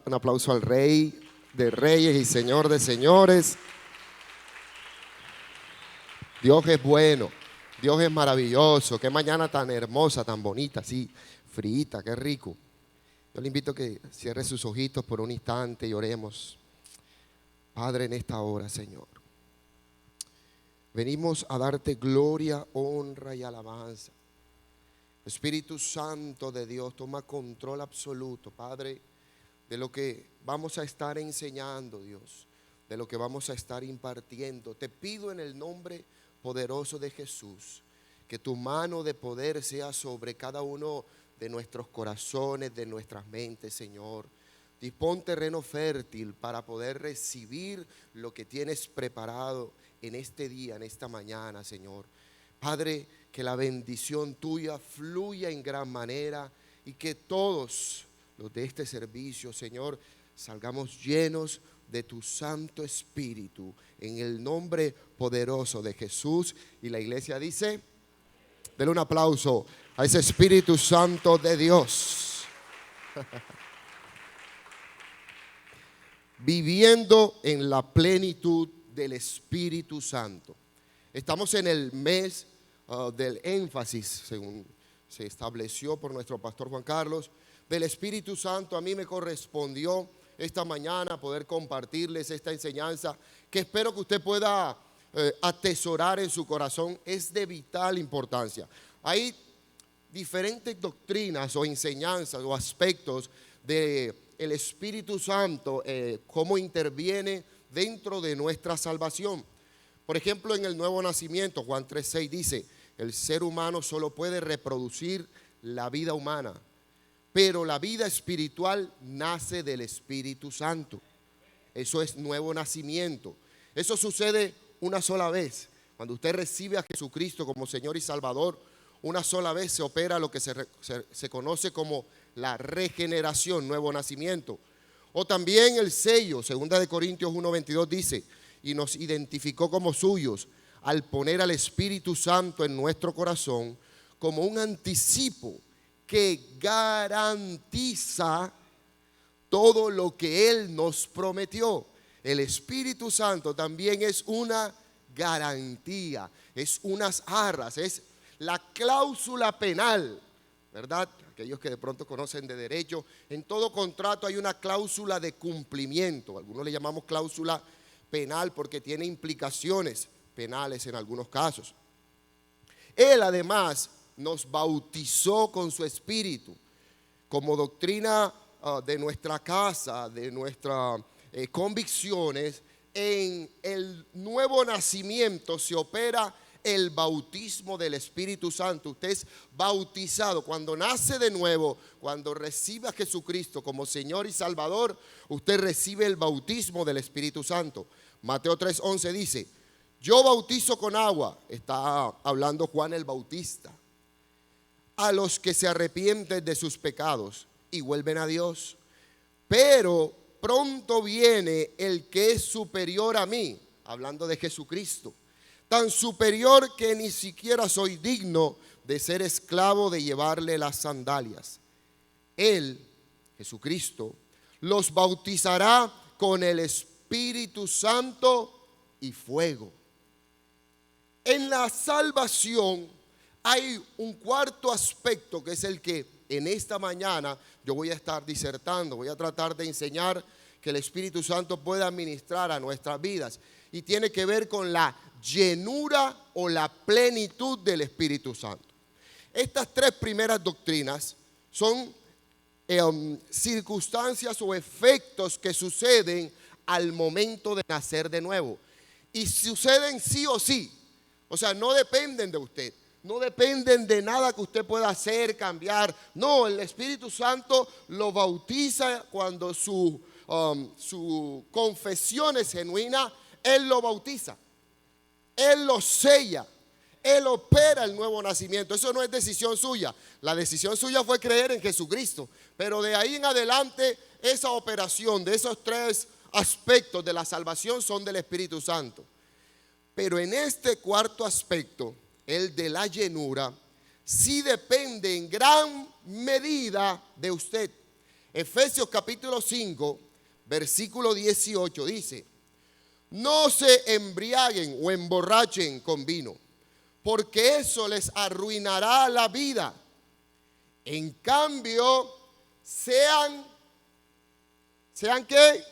un aplauso al Rey de Reyes y Señor de Señores. Dios es bueno, Dios es maravilloso. Qué mañana tan hermosa, tan bonita, así, frita, qué rico. Yo le invito a que cierre sus ojitos por un instante y oremos. Padre, en esta hora, Señor, venimos a darte gloria, honra y alabanza. Espíritu Santo de Dios, toma control absoluto, Padre, de lo que vamos a estar enseñando, Dios, de lo que vamos a estar impartiendo. Te pido en el nombre poderoso de Jesús, que tu mano de poder sea sobre cada uno de nuestros corazones, de nuestras mentes, Señor. Dispón terreno fértil para poder recibir lo que tienes preparado en este día, en esta mañana, Señor. Padre, que la bendición tuya fluya en gran manera y que todos los de este servicio, Señor, salgamos llenos de tu Santo Espíritu, en el nombre poderoso de Jesús. Y la iglesia dice, denle un aplauso a ese Espíritu Santo de Dios. Viviendo en la plenitud del Espíritu Santo. Estamos en el mes del énfasis, según se estableció por nuestro pastor Juan Carlos, del Espíritu Santo. A mí me correspondió esta mañana poder compartirles esta enseñanza que espero que usted pueda atesorar en su corazón. Es de vital importancia. Hay diferentes doctrinas o enseñanzas o aspectos de el Espíritu Santo, cómo interviene dentro de nuestra salvación. Por ejemplo, en el nuevo nacimiento, Juan 3:6 dice, el ser humano solo puede reproducir la vida humana, pero la vida espiritual nace del Espíritu Santo. Eso es nuevo nacimiento. Eso sucede una sola vez. Cuando usted recibe a Jesucristo como Señor y Salvador, una sola vez se opera lo que se conoce como la regeneración, nuevo nacimiento. O también el sello, 2 Corintios 1:22 dice, y nos identificó como suyos al poner al Espíritu Santo en nuestro corazón como un anticipo que garantiza todo lo que Él nos prometió. El Espíritu Santo también es una garantía, es unas arras, es la cláusula penal, ¿verdad? Aquellos que de pronto conocen de derecho, en todo contrato hay una cláusula de cumplimiento. Algunos le llamamos cláusula penal porque tiene implicaciones penales en algunos casos. Él además nos bautizó con su Espíritu. Como doctrina de nuestra casa, de nuestras convicciones, en el nuevo nacimiento se opera el bautismo del Espíritu Santo. Usted es bautizado cuando nace de nuevo, cuando recibe a Jesucristo como Señor y Salvador. Usted recibe el bautismo del Espíritu Santo. Mateo 3:11 dice, yo bautizo con agua, está hablando Juan el Bautista, a los que se arrepienten de sus pecados y vuelven a Dios. Pero pronto viene el que es superior a mí, hablando de Jesucristo, tan superior que ni siquiera soy digno de ser esclavo de llevarle las sandalias. Él, Jesucristo, los bautizará con el Espíritu Santo y fuego. En la salvación hay un cuarto aspecto que es el que en esta mañana yo voy a estar disertando, voy a tratar de enseñar que el Espíritu Santo pueda ministrar a nuestras vidas, y tiene que ver con la llenura o la plenitud del Espíritu Santo. Estas tres primeras doctrinas son circunstancias o efectos que suceden al momento de nacer de nuevo, y suceden sí o sí. O sea, no dependen de usted, no dependen de nada que usted pueda hacer, cambiar. No, el Espíritu Santo lo bautiza cuando su confesión es genuina. Él lo bautiza, Él lo sella, Él opera el nuevo nacimiento. Eso no es decisión suya. La decisión suya fue creer en Jesucristo, pero de ahí en adelante esa operación de esos tres aspectos de la salvación son del Espíritu Santo. Pero en este cuarto aspecto, el de la llenura, sí depende en gran medida de usted. Efesios capítulo 5, versículo 18 dice: no se embriaguen o emborrachen con vino, porque eso les arruinará la vida. En cambio, ¿sean qué?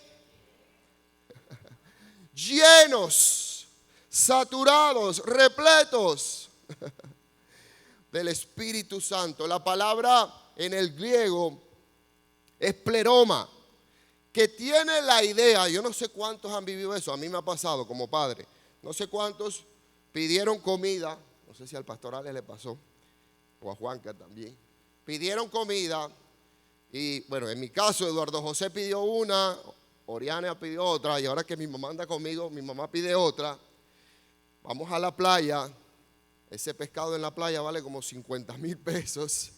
Llenos, saturados, repletos del Espíritu Santo. La palabra en el griego es pleroma, que tiene la idea, yo no sé cuántos han vivido eso, a mí me ha pasado como padre, no sé cuántos pidieron comida, no sé si al pastor Alex le pasó, o a Juanca también, pidieron comida y bueno, en mi caso Eduardo José pidió una, Oriana pidió otra y ahora que mi mamá anda conmigo, mi mamá pide otra. Vamos a la playa, ese pescado en la playa vale como 50,000 pesos.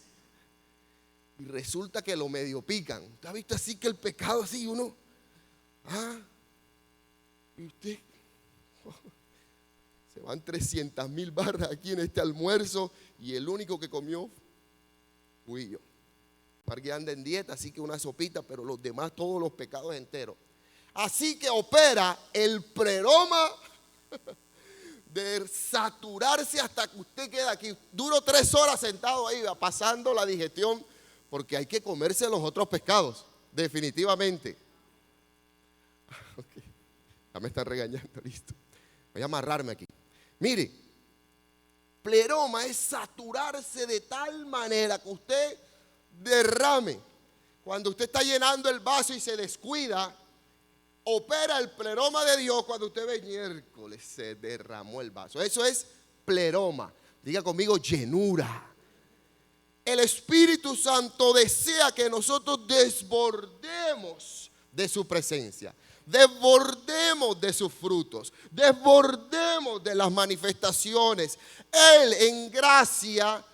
Y resulta que lo medio pican. ¿Usted ha visto así que el pescado así uno? Y usted, se van 300,000 barras aquí en este almuerzo y el único que comió fui yo. Marguerite anda en dieta, así que una sopita, pero los demás todos los pescados enteros. Así que opera el pleroma de saturarse hasta que usted queda aquí. Duro 3 horas sentado ahí, pasando la digestión, porque hay que comerse los otros pescados, definitivamente. Okay. Ya me están regañando, listo. Voy a amarrarme aquí. Mire, pleroma es saturarse de tal manera que usted derrame. Cuando usted está llenando el vaso y se descuida, opera el pleroma de Dios. Cuando usted ve miércoles se derramó el vaso. Eso es pleroma. Diga conmigo, llenura. El Espíritu Santo desea que nosotros desbordemos de su presencia, desbordemos de sus frutos, desbordemos de las manifestaciones. Él en gracia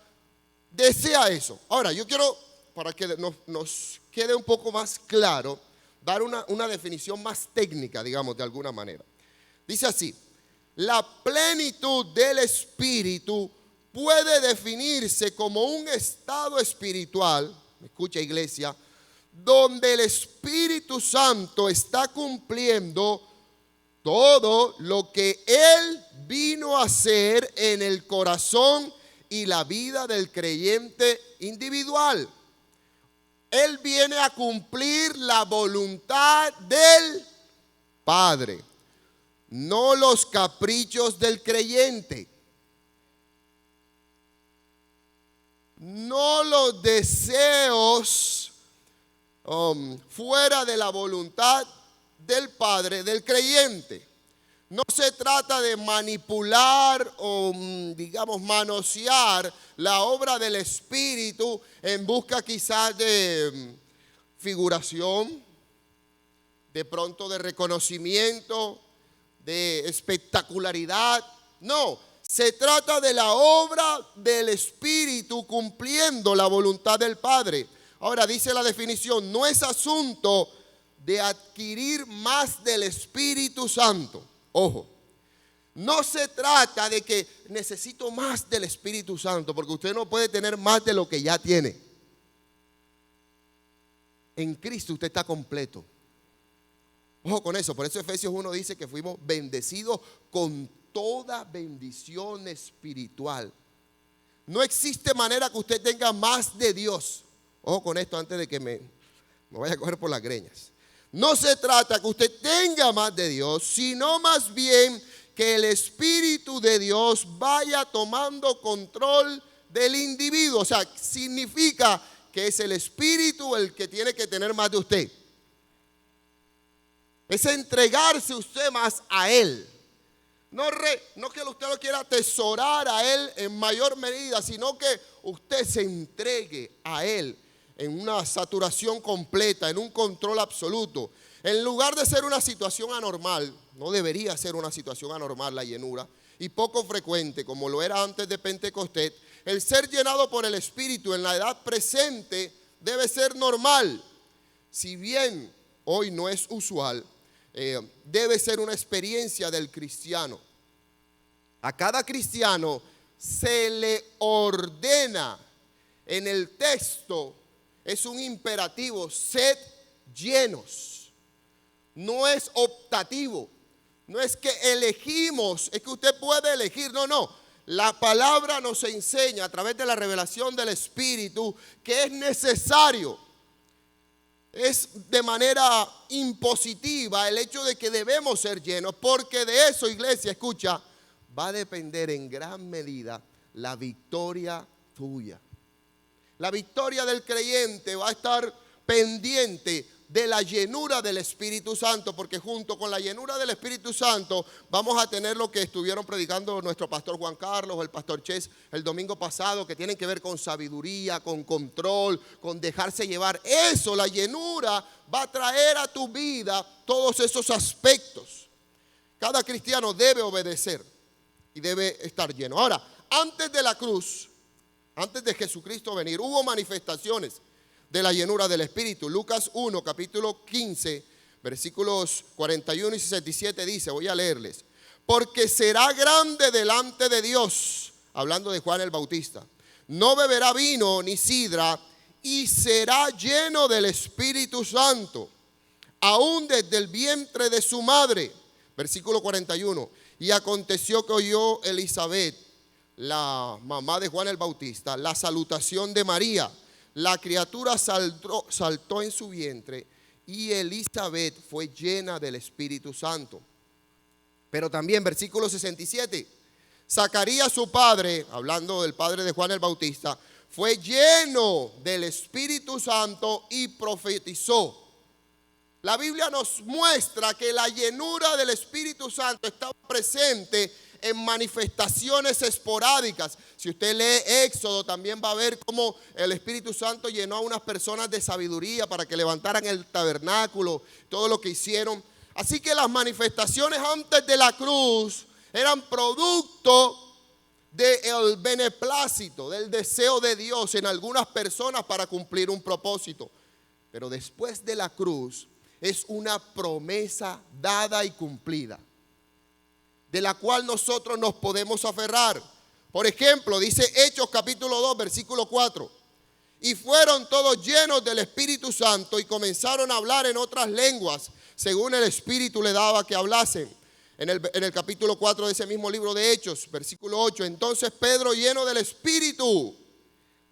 desea eso. Ahora, yo quiero, para que nos quede un poco más claro, dar una definición más técnica, digamos, de alguna manera. Dice así: la plenitud del Espíritu puede definirse como un estado espiritual, escucha iglesia, donde el Espíritu Santo está cumpliendo todo lo que Él vino a hacer en el corazón y la vida del creyente individual. Él viene a cumplir la voluntad del Padre, no los caprichos del creyente, no los deseos fuera de la voluntad del Padre del creyente. No se trata de manipular o, digamos, manosear la obra del Espíritu en busca quizás de figuración, de pronto de reconocimiento, de espectacularidad. No, se trata de la obra del Espíritu cumpliendo la voluntad del Padre. Ahora dice la definición, no es asunto de adquirir más del Espíritu Santo. Ojo, no se trata de que necesito más del Espíritu Santo, porque usted no puede tener más de lo que ya tiene. En Cristo usted está completo. Ojo con eso, por eso Efesios 1 dice que fuimos bendecidos con toda bendición espiritual. No existe manera que usted tenga más de Dios. Ojo con esto antes de que me vaya a coger por las greñas. No se trata que usted tenga más de Dios, sino más bien que el Espíritu de Dios vaya tomando control del individuo. O sea, significa que es el Espíritu el que tiene que tener más de usted. Es entregarse usted más a Él. No que usted lo quiera atesorar a Él en mayor medida, sino que usted se entregue a Él en una saturación completa, en un control absoluto. En lugar de ser una situación anormal, no debería ser una situación anormal la llenura, y poco frecuente como lo era antes de Pentecostés, el ser llenado por el Espíritu en la edad presente debe ser normal. Si bien hoy no es usual, debe ser una experiencia del cristiano. A cada cristiano se le ordena en el texto es un imperativo, sed llenos. No es optativo, no es que elegimos, es que usted puede elegir, no. La palabra nos enseña a través de la revelación del Espíritu que es necesario, es de manera impositiva el hecho de que debemos ser llenos, porque de eso, iglesia, escucha, va a depender en gran medida la victoria tuya. La victoria del creyente va a estar pendiente de la llenura del Espíritu Santo, porque junto con la llenura del Espíritu Santo vamos a tener lo que estuvieron predicando nuestro pastor Juan Carlos, el pastor Ches el domingo pasado, que tienen que ver con sabiduría, con control, con dejarse llevar. Eso, la llenura, va a traer a tu vida todos esos aspectos. Cada cristiano debe obedecer y debe estar lleno. Ahora, antes de la cruz, antes de Jesucristo venir, hubo manifestaciones de la llenura del Espíritu. Lucas 1, capítulo 15, versículos 41 y 67 dice, voy a leerles: porque será grande delante de Dios, hablando de Juan el Bautista, no beberá vino ni sidra, y será lleno del Espíritu Santo, aún desde el vientre de su madre. Versículo 41, y aconteció que oyó Elizabeth, la mamá de Juan el Bautista, la salutación de María. La criatura saltó en su vientre y Elizabeth fue llena del Espíritu Santo. Pero también, versículo 67, Zacarías su padre, hablando del padre de Juan el Bautista, fue lleno del Espíritu Santo y profetizó. La Biblia nos muestra que la llenura del Espíritu Santo está presente en manifestaciones esporádicas. Si usted lee Éxodo, también va a ver cómo el Espíritu Santo llenó a unas personas de sabiduría para que levantaran el tabernáculo, todo lo que hicieron. Así que las manifestaciones antes de la cruz eran producto del beneplácito, del deseo de Dios en algunas personas para cumplir un propósito. Pero después de la cruz es una promesa dada y cumplida, de la cual nosotros nos podemos aferrar. Por ejemplo, dice Hechos capítulo 2, versículo 4. Y fueron todos llenos del Espíritu Santo y comenzaron a hablar en otras lenguas, según el Espíritu le daba que hablasen. En el capítulo 4 de ese mismo libro de Hechos, versículo 8. Entonces Pedro, lleno del Espíritu,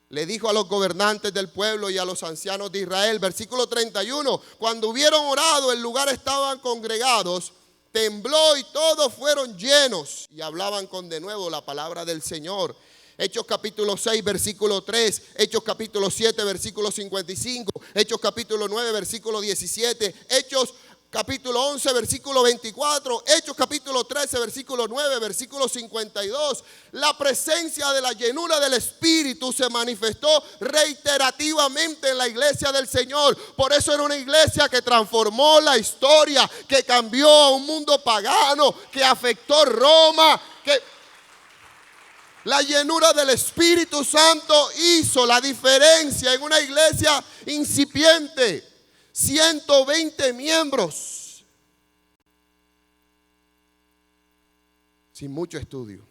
le dijo a los gobernantes del pueblo y a los ancianos de Israel, versículo 31, cuando hubieron orado, el lugar estaban congregados, tembló y todos fueron llenos y hablaban con de nuevo la palabra del Señor. Hechos capítulo 6, versículo 3, Hechos capítulo 7, versículo 55, Hechos capítulo 9, versículo 17, Hechos capítulo 11, versículo 24, Hechos capítulo 13, versículo 9, versículo 52. La presencia de la llenura del Espíritu se manifestó reiterativamente en la iglesia del Señor. Por eso era una iglesia que transformó la historia, que cambió a un mundo pagano, que afectó Roma, que la llenura del Espíritu Santo hizo la diferencia en una iglesia incipiente. 120 miembros, sin mucho estudio,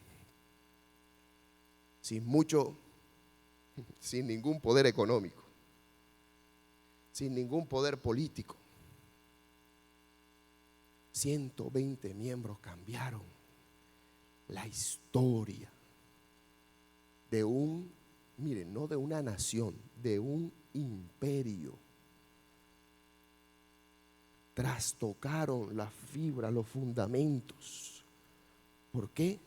sin ningún poder económico, sin ningún poder político. 120 miembros cambiaron la historia de no de una nación, de un imperio. Trastocaron la fibra, los fundamentos. ¿Por qué?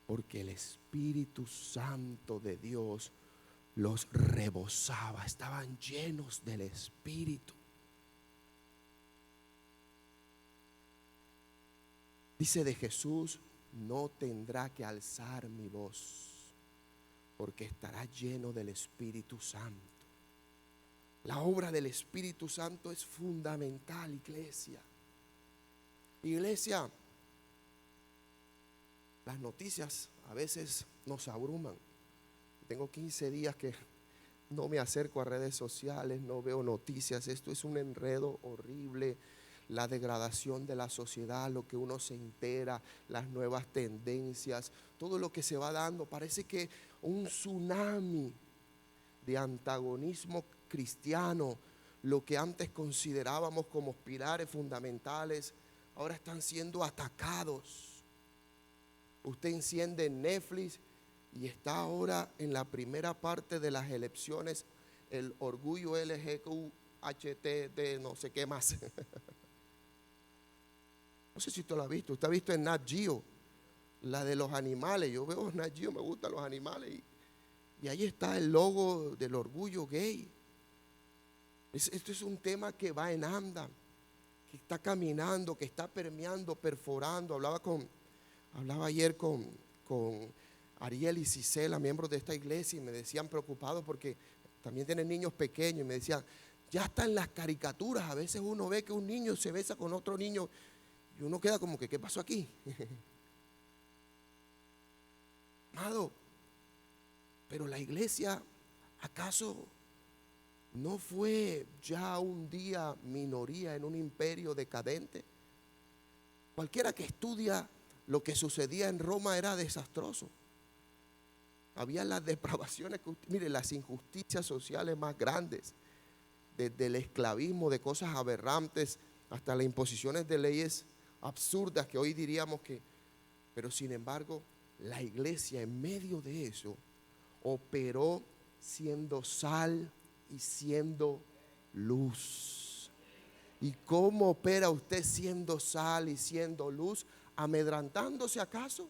Porque el Espíritu Santo de Dios los rebosaba, estaban llenos del Espíritu. Dice de Jesús, no tendrá que alzar mi voz, porque estará lleno del Espíritu Santo. La obra del Espíritu Santo es fundamental, iglesia. Iglesia, las noticias a veces nos abruman. Tengo 15 días que no me acerco a redes sociales, no veo noticias. Esto es un enredo horrible. La degradación de la sociedad, lo que uno se entera, las nuevas tendencias, todo lo que se va dando. Parece que un tsunami de antagonismo cristiano, lo que antes considerábamos como pilares fundamentales, ahora están siendo atacados. Usted enciende Netflix y está ahora en la primera parte de las elecciones el orgullo LGBTQHT, no sé qué más. No sé si usted lo ha visto. Usted ha visto en Nat Geo, la de los animales. Yo veo Nat Geo, me gustan los animales. Y ahí está el logo del orgullo gay. Esto es un tema que va en anda, que está caminando, que está permeando, perforando. Hablaba ayer con Ariel y Cisela, miembros de esta iglesia, y me decían preocupados porque también tienen niños pequeños. Y me decían, ya está en las caricaturas. A veces uno ve que un niño se besa con otro niño y uno queda como que, ¿qué pasó aquí? Amado, pero la iglesia, ¿acaso no fue ya un día minoría en un imperio decadente? Cualquiera que estudia lo que sucedía en Roma era desastroso. Había las depravaciones, mire, las injusticias sociales más grandes, desde el esclavismo, de cosas aberrantes, hasta las imposiciones de leyes absurdas que hoy diríamos que, pero sin embargo, la iglesia en medio de eso operó siendo sal y siendo luz. ¿Y cómo opera usted siendo sal y siendo luz? ¿Amedrantándose acaso?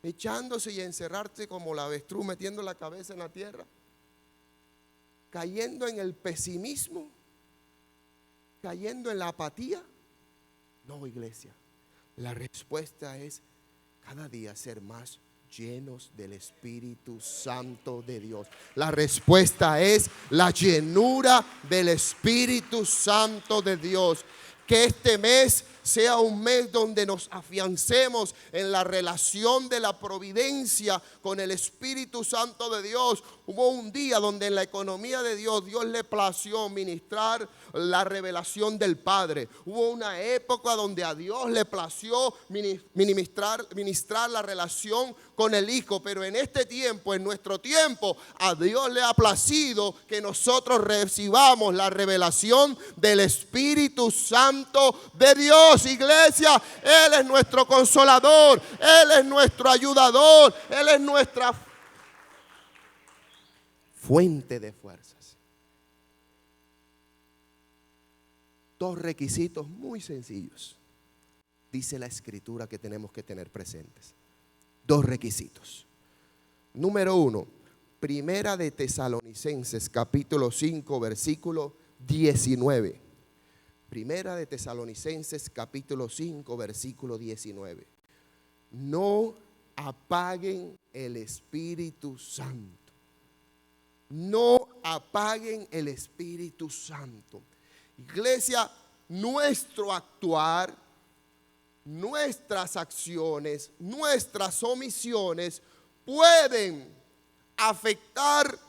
¿Echándose y encerrarse como la avestruz, metiendo la cabeza en la tierra? ¿Cayendo en el pesimismo? ¿Cayendo en la apatía? No, iglesia. La respuesta es cada día ser más llenos del Espíritu Santo de Dios. La respuesta es la llenura del Espíritu Santo de Dios. Que este mes sea un mes donde nos afiancemos en la relación de la providencia con el Espíritu Santo de Dios. Hubo un día donde en la economía de Dios le plació ministrar la revelación del Padre. Hubo una época donde a Dios le plació ministrar la relación con el Hijo. Pero en este tiempo, en nuestro tiempo, a Dios le ha placido que nosotros recibamos la revelación del Espíritu Santo de Dios. Iglesia, Él es nuestro consolador, Él es nuestro ayudador, Él es nuestra fuente de fuerzas. Dos requisitos muy sencillos, dice la Escritura, que tenemos que tener presentes. Dos requisitos. Número 1, Primera de Tesalonicenses, capítulo 5, versículo 19. Primera de Tesalonicenses, capítulo 5, versículo 19. No apaguen el Espíritu Santo. No apaguen el Espíritu Santo. Iglesia, nuestro actuar, nuestras acciones, nuestras omisiones pueden afectar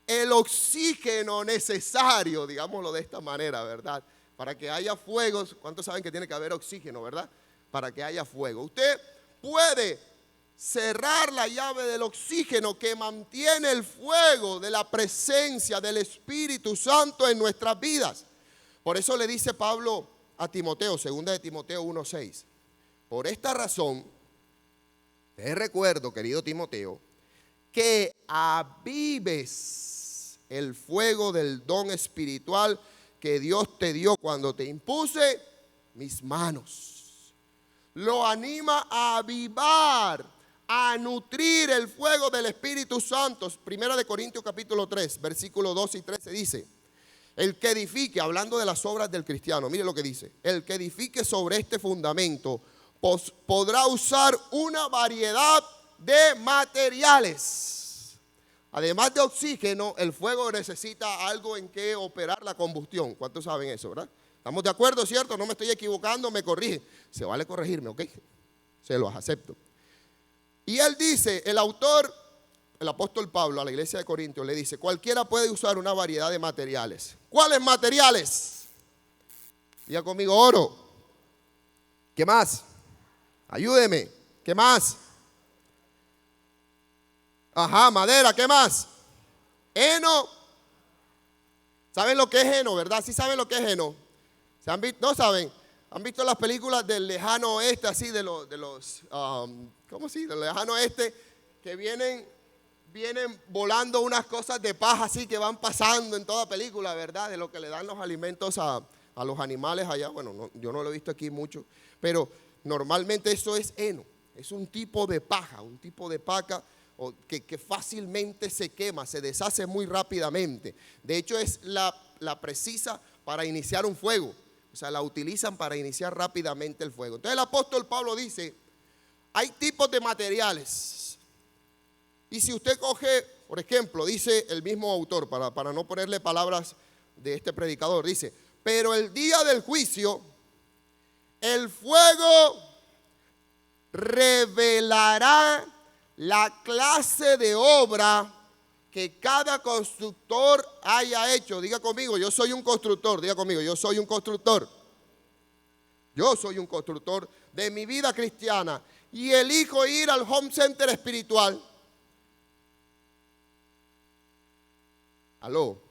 el oxígeno necesario, digámoslo de esta manera, ¿verdad? Para que haya fuego. ¿Cuántos saben que tiene que haber oxígeno, verdad? Para que haya fuego. Usted puede cerrar la llave del oxígeno que mantiene el fuego de la presencia del Espíritu Santo en nuestras vidas. Por eso le dice Pablo a Timoteo, 2 de Timoteo 1:6. Por esta razón, te recuerdo, querido Timoteo, que avives el fuego del don espiritual que Dios te dio cuando te impuse mis manos. Lo anima a avivar, a nutrir el fuego del Espíritu Santo. Primera de Corintios capítulo 3, versículos 12 y 13 dice: el que edifique, hablando de las obras del cristiano, mire lo que dice: el que edifique sobre este fundamento podrá usar una variedad de materiales. Además de oxígeno, el fuego necesita algo en que operar la combustión. ¿Cuántos saben eso, verdad? ¿Estamos de acuerdo, cierto? No me estoy equivocando, me corrige. Se vale corregirme, ¿ok? Se los acepto. Y él dice, el autor, el apóstol Pablo, a la iglesia de Corintios, le dice: cualquiera puede usar una variedad de materiales. ¿Cuáles materiales? Diga conmigo: oro. ¿Qué más? Ayúdeme. ¿Qué más? Ajá, madera. ¿Qué más? Heno ¿Saben lo que es heno, verdad? ¿Sí saben lo que es heno? ¿Se han visto? ¿No saben? ¿Han visto las películas del lejano oeste, así ¿cómo así? Del lejano oeste, que vienen volando unas cosas de paja así que van pasando en toda película, ¿verdad? De lo que le dan los alimentos a los animales allá. Bueno, yo no lo he visto aquí mucho, pero normalmente eso es heno. Es un tipo de paja, un tipo de paca que fácilmente se quema, se deshace muy rápidamente. De hecho, es la precisa para iniciar un fuego. O sea, la utilizan para iniciar rápidamente el fuego. Entonces el apóstol Pablo dice, hay tipos de materiales. Y si usted coge, por ejemplo, dice el mismo autor, para no ponerle palabras de este predicador, dice, pero el día del juicio, el fuego revelará la clase de obra que cada constructor haya hecho. Diga conmigo, yo soy un constructor. Diga conmigo, yo soy un constructor. Yo soy un constructor de mi vida cristiana y elijo ir al home center espiritual. Aló,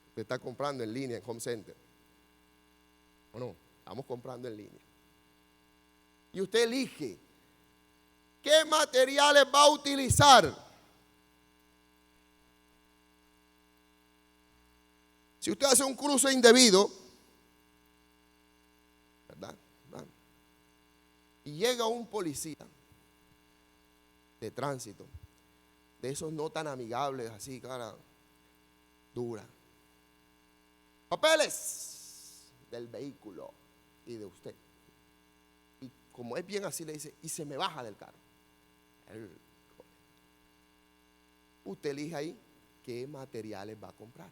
usted está comprando en línea en home center. ¿O no? Estamos comprando en línea. Y usted elige qué materiales va a utilizar. Si usted hace un cruce indebido, ¿verdad? Y llega un policía de tránsito, de esos no tan amigables, así, cara dura. Papeles del vehículo y de usted. Y como es bien así, le dice, y se me baja del carro. Usted elige ahí qué materiales va a comprar.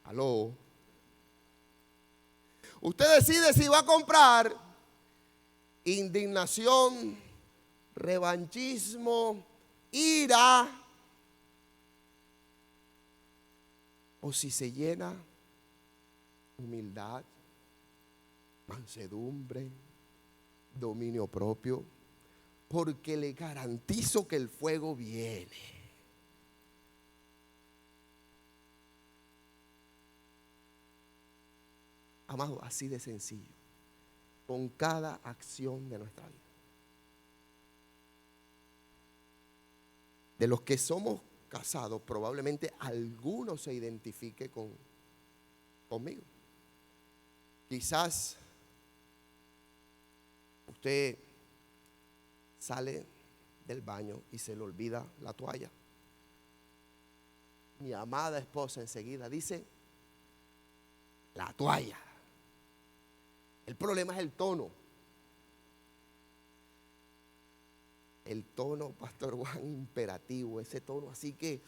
Aló. Usted decide si va a comprar indignación, revanchismo, ira, o si se llena humildad, mansedumbre, dominio propio, porque le garantizo que el fuego viene. Amado, así de sencillo, con cada acción de nuestra vida. De los que somos casados, probablemente alguno se identifique conmigo. Quizás usted sale del baño y se le olvida la toalla. Mi amada esposa enseguida dice, la toalla. El problema es el tono. El tono, Pastor Juan, imperativo, ese tono así que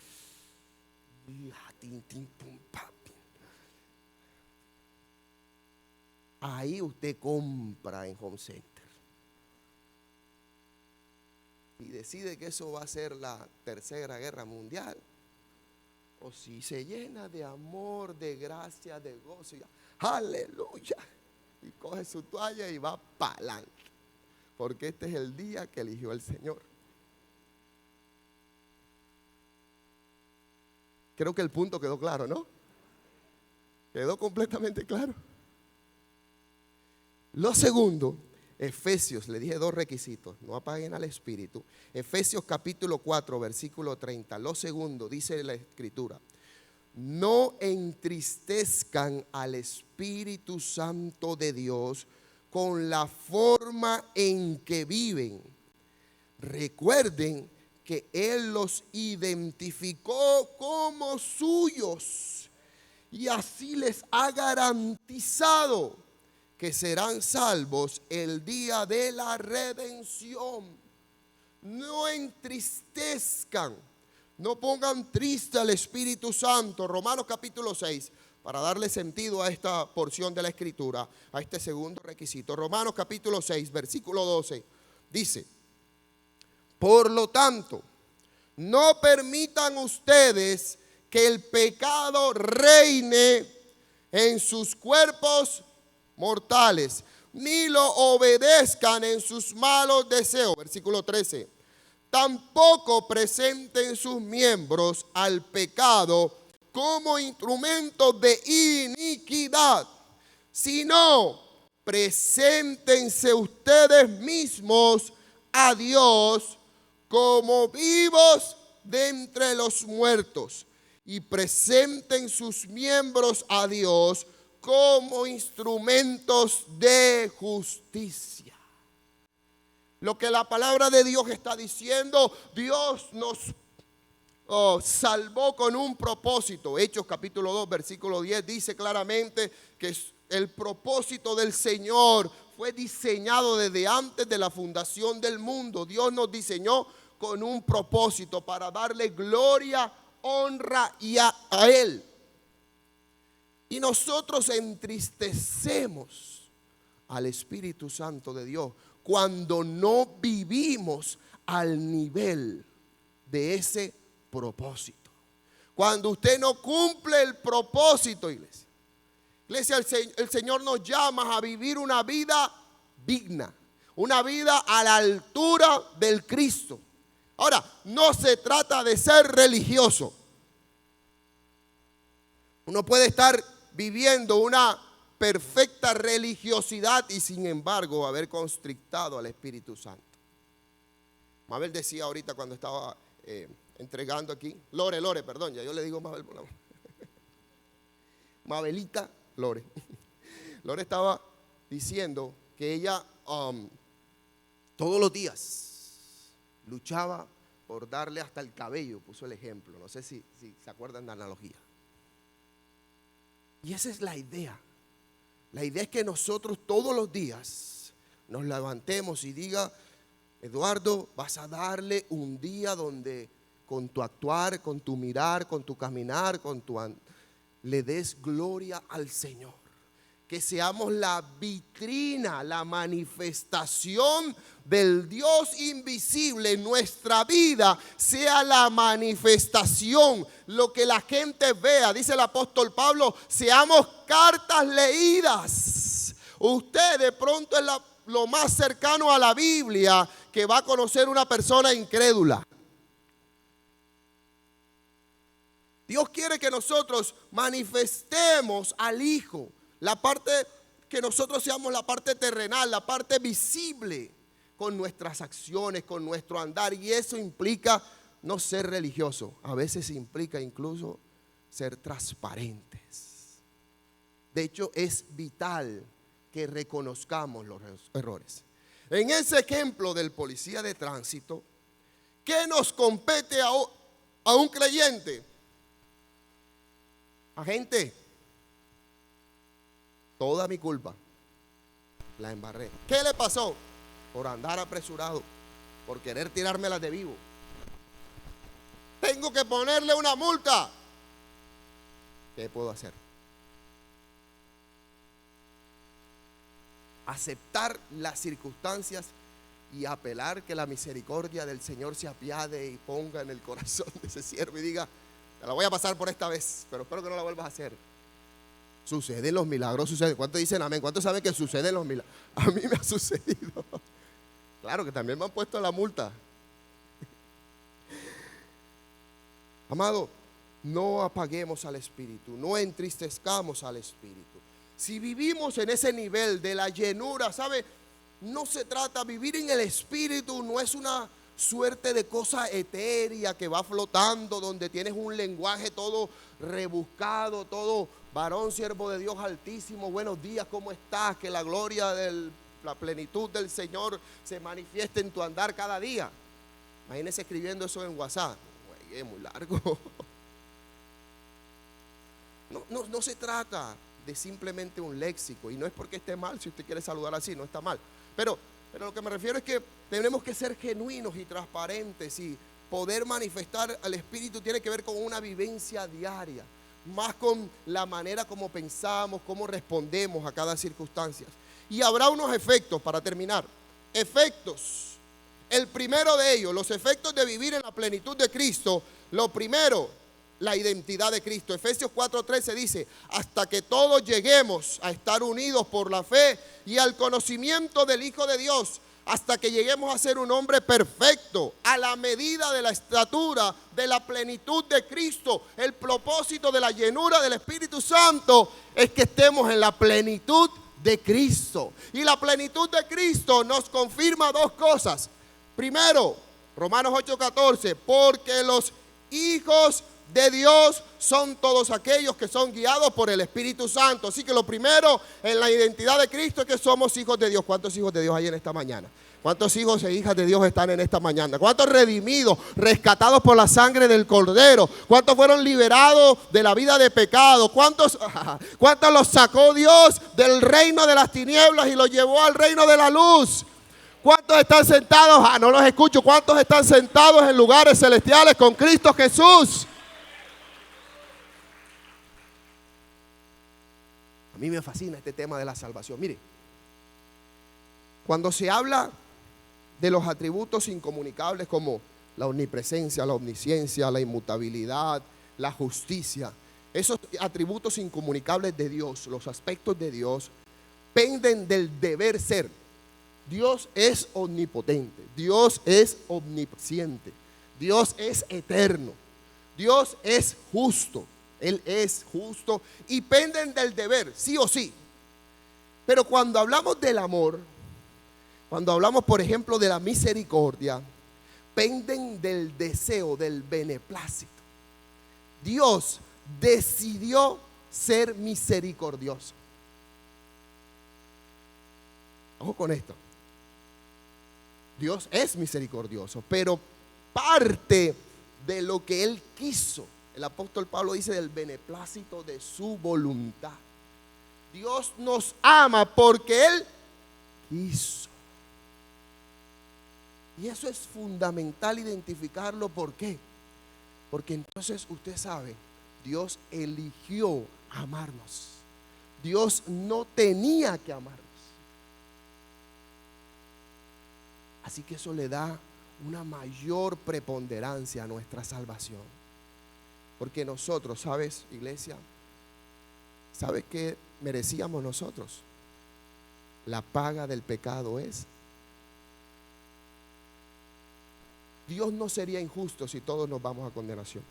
ahí usted compra en Home Center y decide que eso va a ser la tercera guerra mundial, o si se llena de amor, de gracia, de gozo, aleluya, y coge su toalla y va para adelante, porque este es el día que eligió el Señor. Creo que el punto quedó claro, ¿no? Quedó completamente claro. Lo segundo, Efesios, le dije dos requisitos, no apaguen al espíritu. Efesios capítulo 4, versículo 30. Lo segundo, dice la escritura, no entristezcan al Espíritu Santo de Dios con la forma en que viven. Recuerden que Él los identificó como suyos y así les ha garantizado que serán salvos el día de la redención. No entristezcan, no pongan triste al Espíritu Santo. Romanos capítulo 6, para darle sentido a esta porción de la Escritura, a este segundo requisito. Romanos capítulo 6, versículo 12, dice, por lo tanto, no permitan ustedes que el pecado reine en sus cuerpos mortales, ni lo obedezcan en sus malos deseos. Versículo 13. tampoco presenten sus miembros al pecado como instrumentos de iniquidad, sino preséntense ustedes mismos a Dios como vivos de entre los muertos, y presenten sus miembros a Dios como instrumentos de justicia. Lo que la palabra de Dios está diciendo, Dios nos salvó con un propósito. Hechos capítulo 2, versículo 10 dice claramente que el propósito del Señor fue diseñado desde antes de la fundación del mundo. Dios nos diseñó con un propósito para darle gloria, honra y a Él. Y nosotros entristecemos al Espíritu Santo de Dios cuando no vivimos al nivel de ese propósito. Cuando usted no cumple el propósito, iglesia. Iglesia, el Señor nos llama a vivir una vida digna, una vida a la altura del Cristo. Ahora, no se trata de ser religioso. Uno puede estar viviendo una perfecta religiosidad y sin embargo haber constrictado al Espíritu Santo. Mabel decía ahorita cuando estaba entregando aquí, Lore, perdón, ya yo le digo Mabel. Mabelita Lore. Lore estaba diciendo que ella todos los días luchaba por darle hasta el cabello, puso el ejemplo. No sé si se acuerdan de la analogía. Y esa es la idea. La idea es que nosotros todos los días nos levantemos y diga, Eduardo, vas a darle un día donde con tu actuar, con tu mirar, con tu caminar, le des gloria al Señor. Que seamos la vitrina, la manifestación del Dios invisible en nuestra vida, sea la manifestación, lo que la gente vea. Dice el apóstol Pablo, seamos cartas leídas. Usted de pronto es lo más cercano a la Biblia que va a conocer una persona incrédula. Dios quiere que nosotros manifestemos al Hijo. La parte que nosotros seamos la parte terrenal, la parte visible con nuestras acciones, con nuestro andar. Y eso implica no ser religioso. A veces implica incluso ser transparentes. De hecho, es vital que reconozcamos los errores. En ese ejemplo del policía de tránsito, ¿qué nos compete a un creyente? Agente, toda mi culpa, la embarré. ¿Qué le pasó? Por andar apresurado, por querer tirármelas de vivo. Tengo que ponerle una multa. ¿Qué puedo hacer? Aceptar las circunstancias y apelar que la misericordia del Señor se apiade y ponga en el corazón de ese siervo y diga, te la voy a pasar por esta vez, pero espero que no la vuelvas a hacer. Suceden los milagros, suceden. ¿Cuántos dicen amén? ¿Cuántos saben que suceden los milagros? A mí me ha sucedido. Claro que también me han puesto la multa. Amado, no apaguemos al Espíritu, no entristezcamos al Espíritu. Si vivimos en ese nivel de la llenura, ¿sabe? No se trata, vivir en el Espíritu no es una suerte de cosa etérea que va flotando, donde tienes un lenguaje todo rebuscado, todo varón, siervo de Dios altísimo, buenos días, ¿cómo estás? Que la gloria de la plenitud del Señor se manifieste en tu andar cada día. Imagínese escribiendo eso en WhatsApp. Es muy largo. No se trata de simplemente un léxico, y no es porque esté mal, si usted quiere saludar así, no está mal, pero lo que me refiero es que tenemos que ser genuinos y transparentes, y poder manifestar al Espíritu tiene que ver con una vivencia diaria, más con la manera como pensamos, cómo respondemos a cada circunstancia. Y habrá unos efectos, para terminar, efectos. El primero de ellos, los efectos de vivir en la plenitud de Cristo. Lo primero, la identidad de Cristo. Efesios 4:13 dice, hasta que todos lleguemos a estar unidos por la fe y al conocimiento del Hijo de Dios, hasta que lleguemos a ser un hombre perfecto, a la medida de la estatura, de la plenitud de Cristo. El propósito de la llenura del Espíritu Santo es que estemos en la plenitud de Cristo. Y la plenitud de Cristo nos confirma dos cosas. Primero, Romanos 8:14, porque los hijos de Dios son todos aquellos que son guiados por el Espíritu Santo. Así que lo primero en la identidad de Cristo es que somos hijos de Dios. ¿Cuántos hijos de Dios hay en esta mañana? ¿Cuántos hijos e hijas de Dios están en esta mañana? ¿Cuántos redimidos, rescatados por la sangre del Cordero? ¿Cuántos fueron liberados de la vida de pecado? ¿Cuántos los sacó Dios del reino de las tinieblas y los llevó al reino de la luz? ¿Cuántos están sentados? No los escucho. ¿Cuántos están sentados en lugares celestiales con Cristo Jesús? A mí me fascina este tema de la salvación. Mire, cuando se habla de los atributos incomunicables como la omnipresencia, la omnisciencia, la inmutabilidad, la justicia, esos atributos incomunicables de Dios, los aspectos de Dios, penden del deber ser. Dios es omnipotente, Dios es omnisciente, Dios es eterno, Dios es justo. Él es justo y penden del deber, sí o sí. Pero cuando hablamos del amor, cuando hablamos, por ejemplo, de la misericordia, penden del deseo, del beneplácito. Dios decidió ser misericordioso. Ojo con esto. Dios es misericordioso, pero parte de lo que Él quiso. El apóstol Pablo dice del beneplácito de su voluntad. Dios nos ama porque Él quiso. Y eso es fundamental identificarlo. ¿Por qué? Porque entonces usted sabe, Dios eligió amarnos. Dios no tenía que amarnos. Así que eso le da una mayor preponderancia a nuestra salvación. Porque nosotros, ¿sabes, iglesia? ¿Sabes qué merecíamos nosotros? La paga del pecado es. Dios no sería injusto si todos nos vamos a condenación.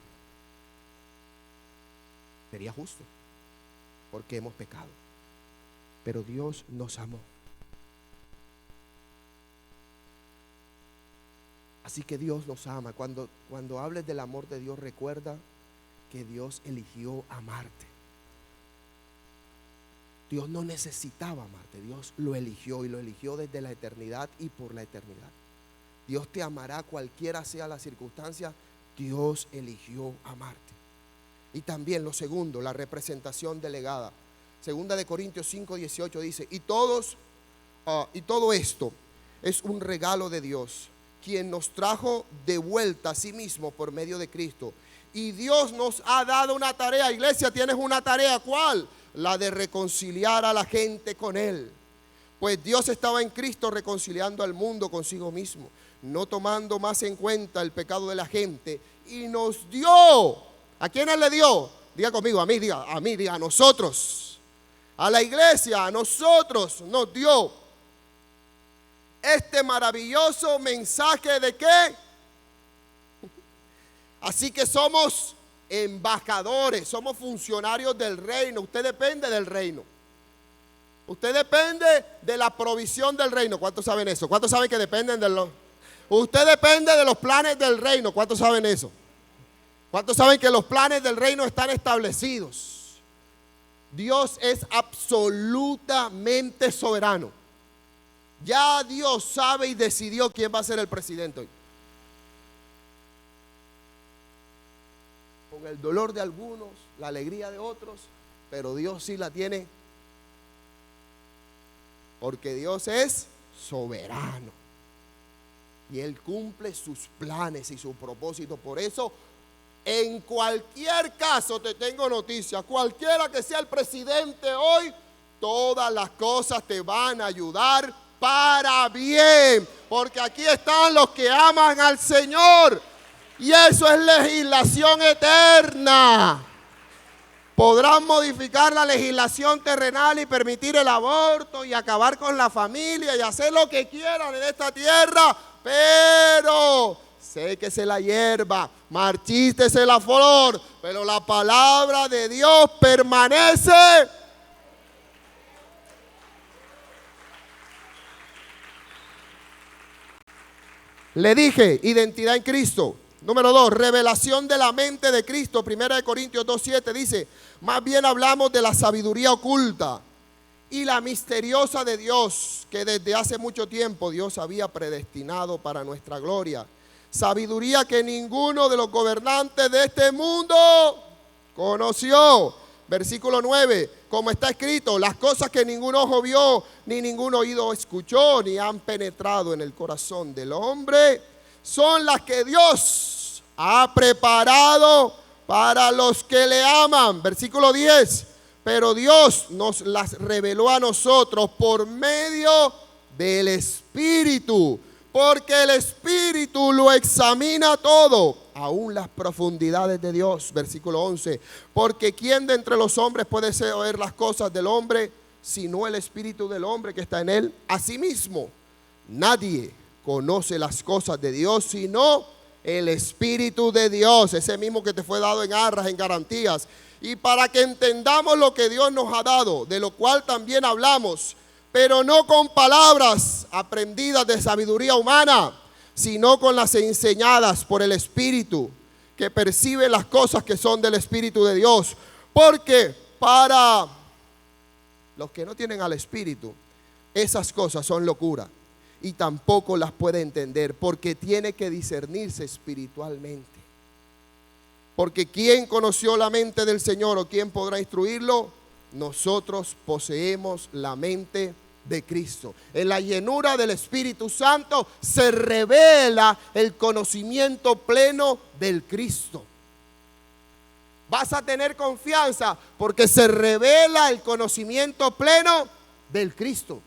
Sería justo, porque hemos pecado. Pero Dios nos amó. Así que Dios nos ama. Cuando hables del amor de Dios, recuerda que Dios eligió amarte. Dios no necesitaba amarte, Dios lo eligió y lo eligió desde la eternidad y por la eternidad. Dios te amará cualquiera sea la circunstancia, Dios eligió amarte. Y también lo segundo, la representación delegada. Segunda de Corintios 5:18 dice, y todo esto es un regalo de Dios, quien nos trajo de vuelta a sí mismo por medio de Cristo. Y Dios nos ha dado una tarea. Iglesia, tienes una tarea. ¿Cuál? La de reconciliar a la gente con Él. Pues Dios estaba en Cristo reconciliando al mundo consigo mismo, no tomando más en cuenta el pecado de la gente. Y nos dio. ¿A quién le dio? Diga conmigo, a mí, diga a nosotros. A la iglesia, a nosotros nos dio este maravilloso mensaje de qué. Así que somos embajadores, somos funcionarios del reino. Usted depende del reino. Usted depende de la provisión del reino. ¿Cuántos saben eso? ¿Cuántos saben que dependen de los? Usted depende de los planes del reino. ¿Cuántos saben eso? ¿Cuántos saben que los planes del reino están establecidos? Dios es absolutamente soberano. Ya Dios sabe y decidió quién va a ser el presidente hoy. Con el dolor de algunos, la alegría de otros, pero Dios sí la tiene. Porque Dios es soberano. Y Él cumple sus planes y sus propósitos. Por eso, en cualquier caso, te tengo noticias. Cualquiera que sea el presidente hoy, todas las cosas te van a ayudar para bien. Porque aquí están los que aman al Señor. Y eso es legislación eterna. Podrán modificar la legislación terrenal y permitir el aborto y acabar con la familia y hacer lo que quieran en esta tierra, pero séquese la hierba, marchítese la flor, pero la palabra de Dios permanece. Le dije, identidad en Cristo. Número 2, revelación de la mente de Cristo. 1 Corintios 2:7 dice, más bien hablamos de la sabiduría oculta y la misteriosa de Dios, que desde hace mucho tiempo Dios había predestinado para nuestra gloria. Sabiduría que ninguno de los gobernantes de este mundo conoció. Versículo 9, como está escrito, las cosas que ningún ojo vio, ni ningún oído escuchó, ni han penetrado en el corazón del hombre, son las que Dios ha preparado para los que le aman. Versículo 10, pero Dios nos las reveló a nosotros por medio del Espíritu, porque el Espíritu lo examina todo, aún las profundidades de Dios. Versículo 11, porque ¿quién de entre los hombres puede saber las cosas del hombre, sino el Espíritu del hombre que está en él? Asimismo, nadie conoce las cosas de Dios, sino el Espíritu de Dios, ese mismo que te fue dado en arras, en garantías. Y para que entendamos lo que Dios nos ha dado, de lo cual también hablamos, pero no con palabras aprendidas de sabiduría humana, sino con las enseñadas por el Espíritu, que percibe las cosas que son del Espíritu de Dios. Porque para los que no tienen al Espíritu, esas cosas son locura, y tampoco las puede entender, porque tiene que discernirse espiritualmente. Porque ¿quién conoció la mente del Señor o quién podrá instruirlo? Nosotros poseemos la mente de Cristo. En la llenura del Espíritu Santo se revela el conocimiento pleno del Cristo. Vas a tener confianza porque se revela el conocimiento pleno del Cristo.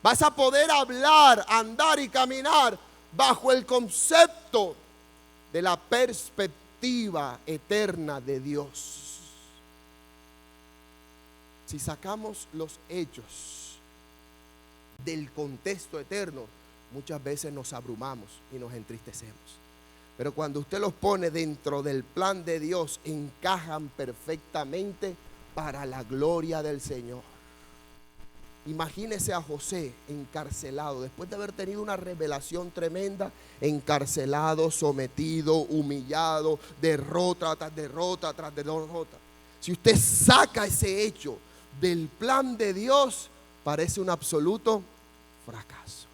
Vas a poder hablar, andar y caminar bajo el concepto de la perspectiva eterna de Dios. Si sacamos los hechos del contexto eterno, muchas veces nos abrumamos y nos entristecemos. Pero cuando usted los pone dentro del plan de Dios, encajan perfectamente para la gloria del Señor. Imagínese a José encarcelado, después de haber tenido una revelación tremenda, encarcelado, sometido, humillado, derrota tras derrota tras derrota. Si usted saca ese hecho del plan de Dios, parece un absoluto fracaso.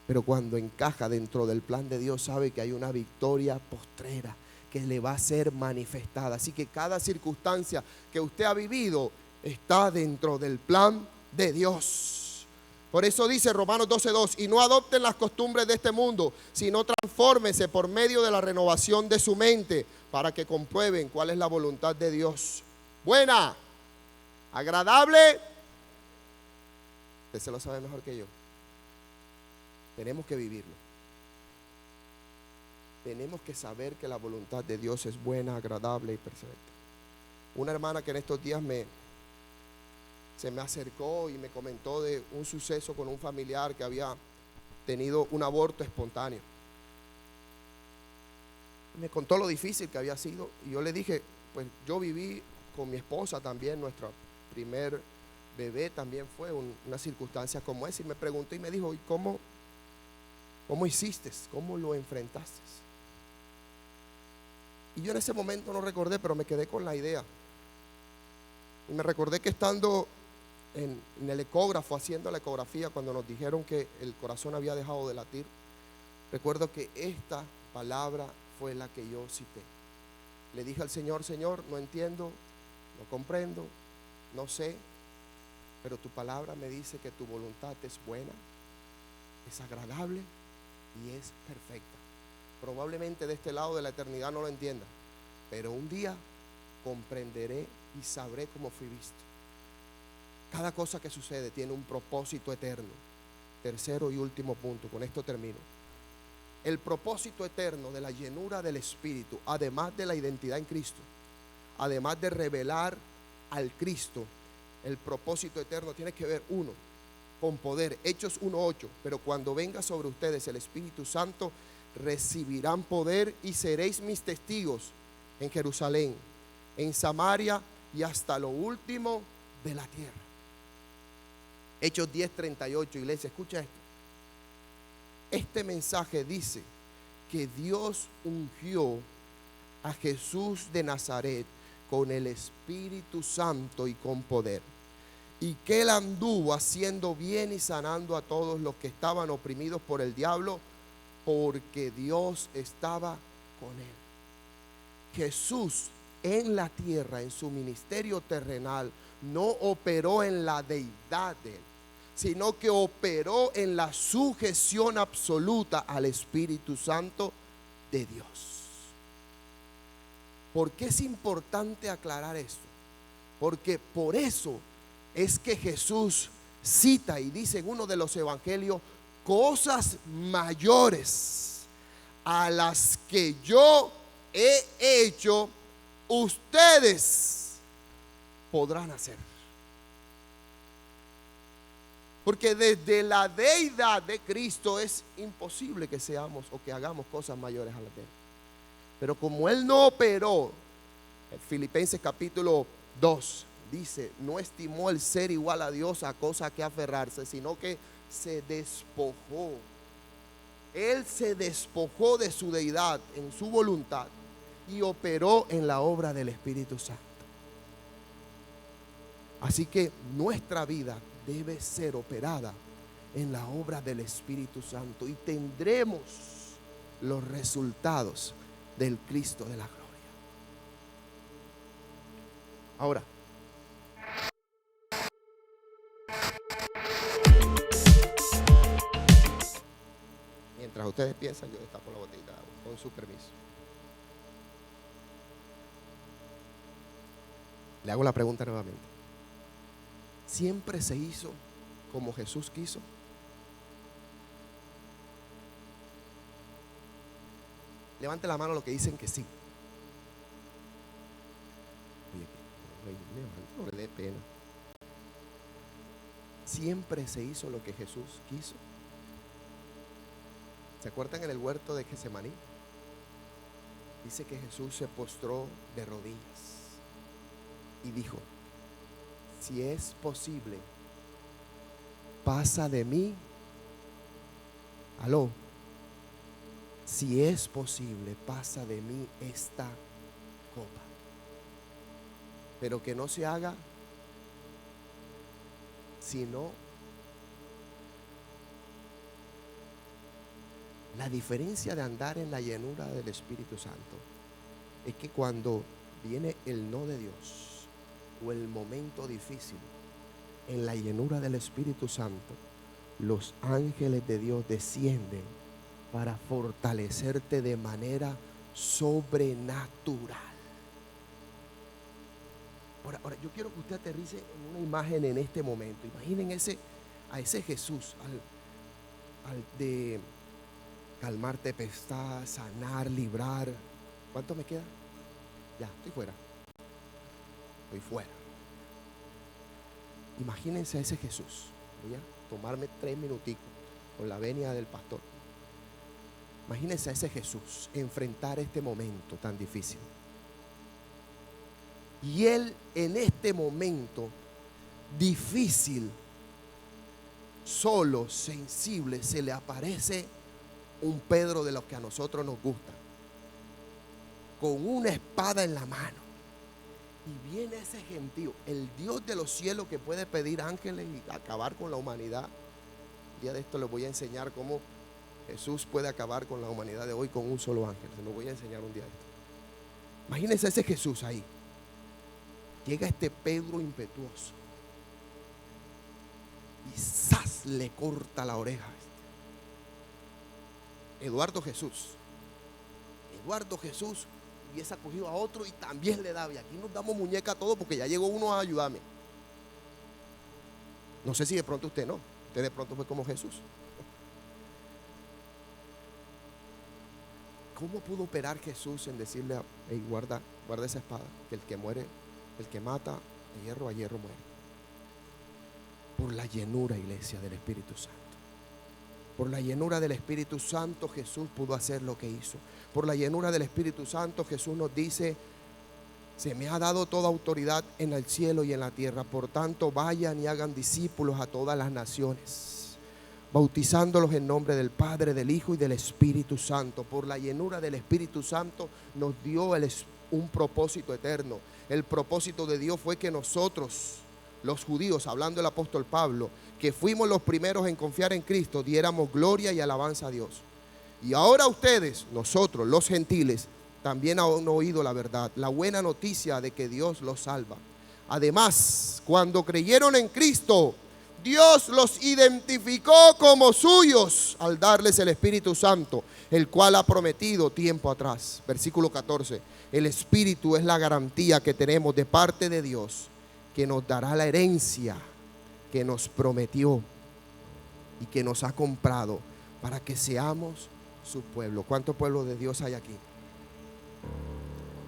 Pero cuando encaja dentro del plan de Dios, sabe que hay una victoria postrera que le va a ser manifestada. Así que cada circunstancia que usted ha vivido está dentro del plan de Dios. Por eso dice Romanos 12:2, y no adopten las costumbres de este mundo, sino transfórmense por medio de la renovación de su mente, para que comprueben cuál es la voluntad de Dios. Buena, agradable. Usted se lo sabe mejor que yo. Tenemos que vivirlo. Tenemos que saber que la voluntad de Dios es buena, agradable y perfecta. Una hermana que en estos días se me acercó y me comentó de un suceso con un familiar que había tenido un aborto espontáneo. Me contó lo difícil que había sido y yo le dije, pues yo viví con mi esposa también, nuestro primer bebé también fue una circunstancia como esa, y me preguntó y me dijo, ¿y cómo hiciste? ¿Cómo lo enfrentaste? Y yo en ese momento no recordé, pero me quedé con la idea. Y me recordé que estando en el ecógrafo, haciendo la ecografía, cuando nos dijeron que el corazón había dejado de latir, recuerdo que esta palabra fue la que yo cité. Le dije al Señor, Señor, no entiendo, no comprendo, no sé, pero tu palabra me dice que tu voluntad es buena, es agradable y es perfecta. Probablemente de este lado de la eternidad no lo entienda, pero un día comprenderé y sabré cómo fui visto. Cada cosa que sucede tiene un propósito eterno. Tercero y último punto, con esto termino. El propósito eterno de la llenura del Espíritu, además de la identidad en Cristo, además de revelar al Cristo, el propósito eterno, tiene que ver, uno, con poder. Hechos 1:8, pero cuando venga sobre ustedes el Espíritu Santo, recibirán poder y seréis mis testigos en Jerusalén, en Samaria y hasta lo último de la tierra. Hechos 10:38, iglesia, escucha esto. Este mensaje dice que Dios ungió a Jesús de Nazaret con el Espíritu Santo y con poder, y que él anduvo haciendo bien y sanando a todos los que estaban oprimidos por el diablo, porque Dios estaba con él. Jesús en la tierra, en su ministerio terrenal, no operó en la deidad de él, sino que operó en la sujeción absoluta al Espíritu Santo de Dios. ¿Por qué es importante aclarar esto? Porque por eso es que Jesús cita y dice en uno de los evangelios: cosas mayores a las que yo he hecho, ustedes podrán hacer. Porque desde la deidad de Cristo es imposible que seamos o que hagamos cosas mayores a la de él. Pero como él no operó, en Filipenses capítulo 2 dice, no estimó el ser igual a Dios a cosa que aferrarse, sino que se despojó. Él se despojó de su deidad en su voluntad y operó en la obra del Espíritu Santo. Así que nuestra vida debe ser operada en la obra del Espíritu Santo y tendremos los resultados del Cristo de la gloria. Ahora, mientras ustedes piensan, yo destapo la botella de agua, con su permiso. Le hago la pregunta nuevamente. ¿Siempre se hizo como Jesús quiso? Levante la mano los que dicen que sí. No le dé pena. ¿Siempre se hizo lo que Jesús quiso? ¿Se acuerdan en el huerto de Getsemaní? Dice que Jesús se postró de rodillas y dijo: si es posible, pasa de mí. Aló. Si es posible, pasa de mí esta copa, pero que no se haga sino. La diferencia de andar en la llenura del Espíritu Santo es que cuando viene el no de Dios o el momento difícil, en la llenura del Espíritu Santo, los ángeles de Dios descienden para fortalecerte de manera sobrenatural. Ahora, yo quiero que usted aterrice en una imagen en este momento. Imaginen a ese Jesús, al de calmar tempestad, sanar, librar. ¿Cuánto me queda? Ya, estoy fuera. Estoy fuera. Imagínense a ese Jesús. Voy a tomarme 3 minuticos con la venia del pastor. Imagínense a ese Jesús enfrentar este momento tan difícil. Y él en este momento difícil, solo, sensible, se le aparece un Pedro de los que a nosotros nos gusta, con una espada en la mano. Y viene ese gentío, el Dios de los cielos que puede pedir ángeles y acabar con la humanidad. Un día de esto les voy a enseñar cómo Jesús puede acabar con la humanidad de hoy con un solo ángel. Se lo voy a enseñar un día de esto. Imagínense ese Jesús ahí. Llega este Pedro impetuoso y ¡zas! Le corta la oreja. Eduardo Jesús hubiese acogido a otro y también le daba. Y aquí nos damos muñeca a todos porque ya llegó uno a ayudarme. No sé si de pronto usted no. Usted de pronto fue como Jesús. ¿Cómo pudo operar Jesús en decirle, hey, guarda esa espada, que el que muere, el que mata a hierro muere? Por la llenura, iglesia, del Espíritu Santo. Por la llenura del Espíritu Santo Jesús pudo hacer lo que hizo. Por la llenura del Espíritu Santo Jesús nos dice: se me ha dado toda autoridad en el cielo y en la tierra. Por tanto, vayan y hagan discípulos a todas las naciones, bautizándolos en nombre del Padre, del Hijo y del Espíritu Santo. Por la llenura del Espíritu Santo nos dio un propósito eterno. El propósito de Dios fue que nosotros, los judíos, hablando el apóstol Pablo, que fuimos los primeros en confiar en Cristo, diéramos gloria y alabanza a Dios. Y ahora ustedes, nosotros, los gentiles, también han oído la verdad, la buena noticia de que Dios los salva. Además, cuando creyeron en Cristo, Dios los identificó como suyos al darles el Espíritu Santo, el cual ha prometido tiempo atrás. Versículo 14. El Espíritu es la garantía que tenemos de parte de Dios, que nos dará la herencia que nos prometió y que nos ha comprado para que seamos su pueblo. ¿Cuánto pueblo de Dios hay aquí?